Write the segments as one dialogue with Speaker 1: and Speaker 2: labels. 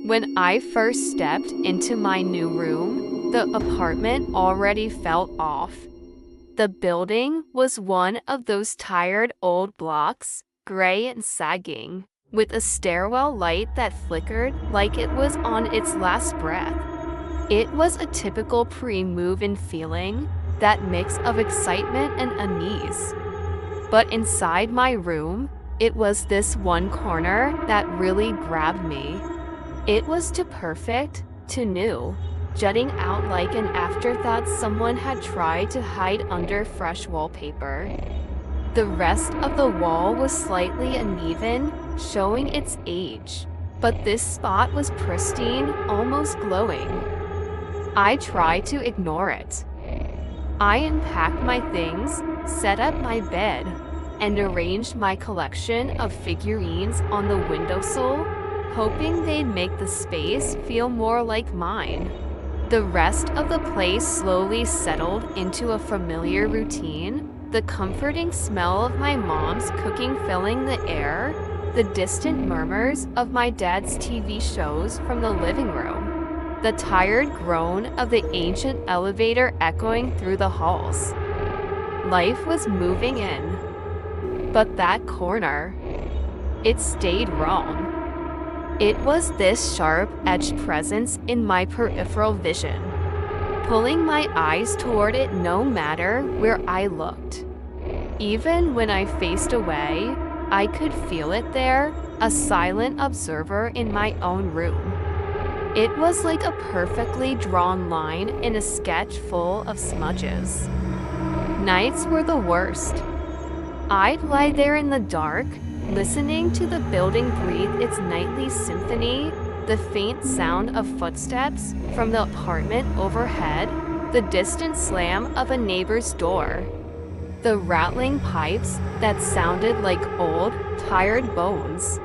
Speaker 1: When I first stepped into my new room, the apartment already felt off. The building was one of those tired old blocks, gray and sagging, with a stairwell light that flickered like it was on its last breath. It was a typical pre-move-in feeling, that mix of excitement and unease. But inside my room, it was this one corner that really grabbed me. It was too perfect, too new, jutting out like an afterthought someone had tried to hide under fresh wallpaper. The rest of the wall was slightly uneven, showing its age, but this spot was pristine, almost glowing. I tried to ignore it. I unpacked my things, set up my bed, and arranged my collection of figurines on the windowsill, hoping they'd make the space feel more like mine. The rest of the place slowly settled into a familiar routine, the comforting smell of my mom's cooking filling the air, the distant murmurs of my dad's TV shows from the living room, the tired groan of the ancient elevator echoing through the halls. Life was moving in. But that corner, it stayed wrong. It was this sharp-edged presence in my peripheral vision, pulling my eyes toward it no matter where I looked. Even when I faced away, I could feel it there, a silent observer in my own room. It was like a perfectly drawn line in a sketch full of smudges. Nights were the worst. I'd lie there in the dark, listening to the building breathe its nightly symphony, the faint sound of footsteps from the apartment overhead, the distant slam of a neighbor's door, the rattling pipes that sounded like old, tired bones.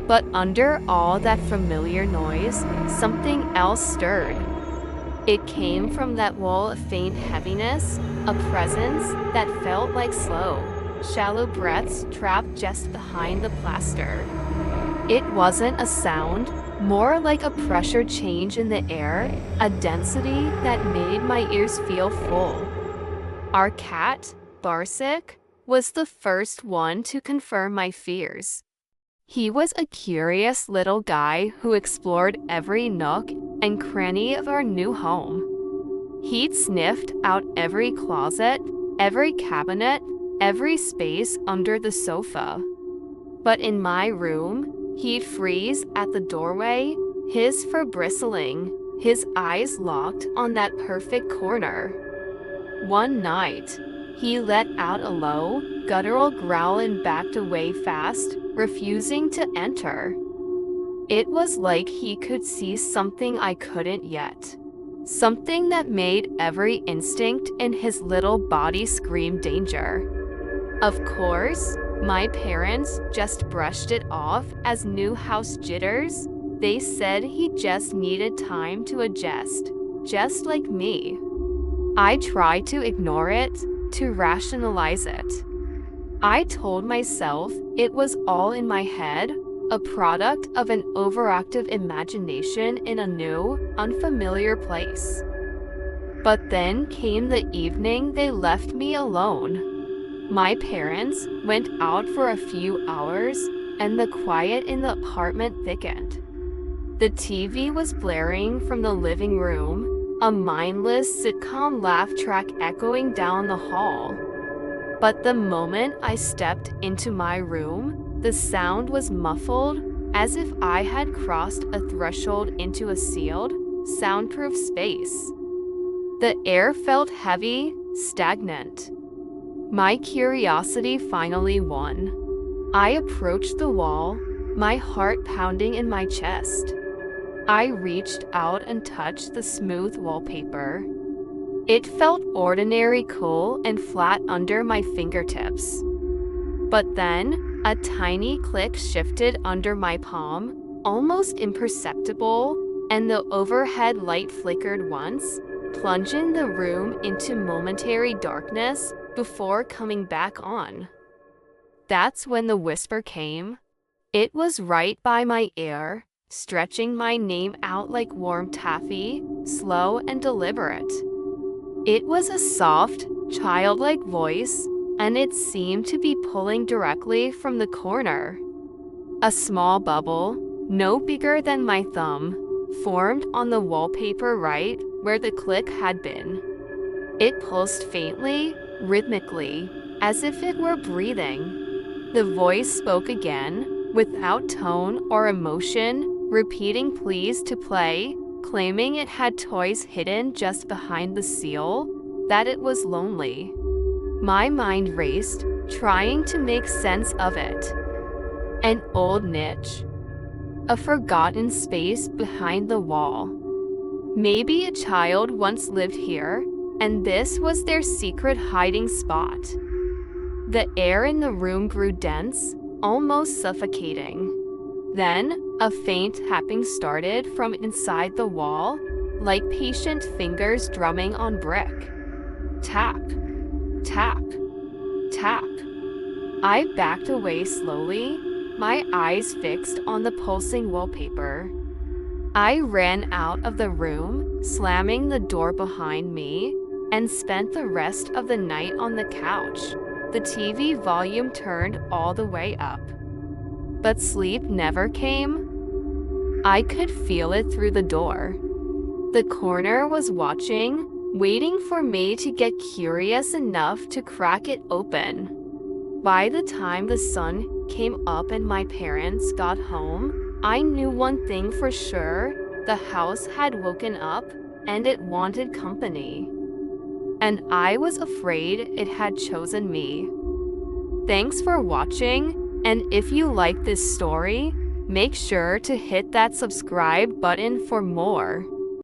Speaker 1: But under all that familiar noise, something else stirred. It came from that wall of faint heaviness, a presence that felt like slow, shallow breaths trapped just behind the plaster. It wasn't a sound, more like a pressure change in the air, a density that made my ears feel full. Our cat, Barsik, was the first one to confirm my fears. He was a curious little guy who explored every nook and cranny of our new home. He'd sniffed out every closet, every cabinet, every space under the sofa. But in my room, he'd freeze at the doorway, his fur bristling, his eyes locked on that perfect corner. One night, he let out a low, guttural growl and backed away fast, refusing to enter. It was like he could see something I couldn't yet. Something that made every instinct in his little body scream danger. Of course, my parents just brushed it off as new house jitters. They said he just needed time to adjust, just like me. I tried to ignore it, to rationalize it. I told myself it was all in my head, a product of an overactive imagination in a new, unfamiliar place. But then came the evening they left me alone. My parents went out for a few hours, and the quiet in the apartment thickened. The TV was blaring from the living room, a mindless sitcom laugh track echoing down the hall. But the moment I stepped into my room, the sound was muffled, as if I had crossed a threshold into a sealed, soundproof space. The air felt heavy, stagnant. My curiosity finally won. I approached the wall, my heart pounding in my chest. I reached out and touched the smooth wallpaper. It felt ordinary, cool, and flat under my fingertips. But then, a tiny click shifted under my palm, almost imperceptible, and the overhead light flickered once, plunging the room into momentary darkness before coming back on. That's when the whisper came. It was right by my ear, stretching my name out like warm taffy, slow and deliberate. It was a soft, childlike voice, and it seemed to be pulling directly from the corner. A small bubble, no bigger than my thumb, formed on the wallpaper right where the click had been. It pulsed faintly, rhythmically, as if it were breathing. The voice spoke again, without tone or emotion, repeating pleas to play, claiming it had toys hidden just behind the seal, that it was lonely. My mind raced, trying to make sense of it. An old niche. A forgotten space behind the wall. Maybe a child once lived here, and this was their secret hiding spot. The air in the room grew dense, almost suffocating. Then, a faint tapping started from inside the wall, like patient fingers drumming on brick. Tap. Tap. Tap. I backed away slowly, my eyes fixed on the pulsing wallpaper. I ran out of the room, slamming the door behind me, and spent the rest of the night on the couch, the TV volume turned all the way up. But sleep never came. I could feel it through the door. The corner was watching, waiting for me to get curious enough to crack it open. By the time the sun came up and my parents got home, I knew one thing for sure: the house had woken up and it wanted company. And I was afraid it had chosen me. Thanks for watching, and if you like this story, make sure to hit that subscribe button for more.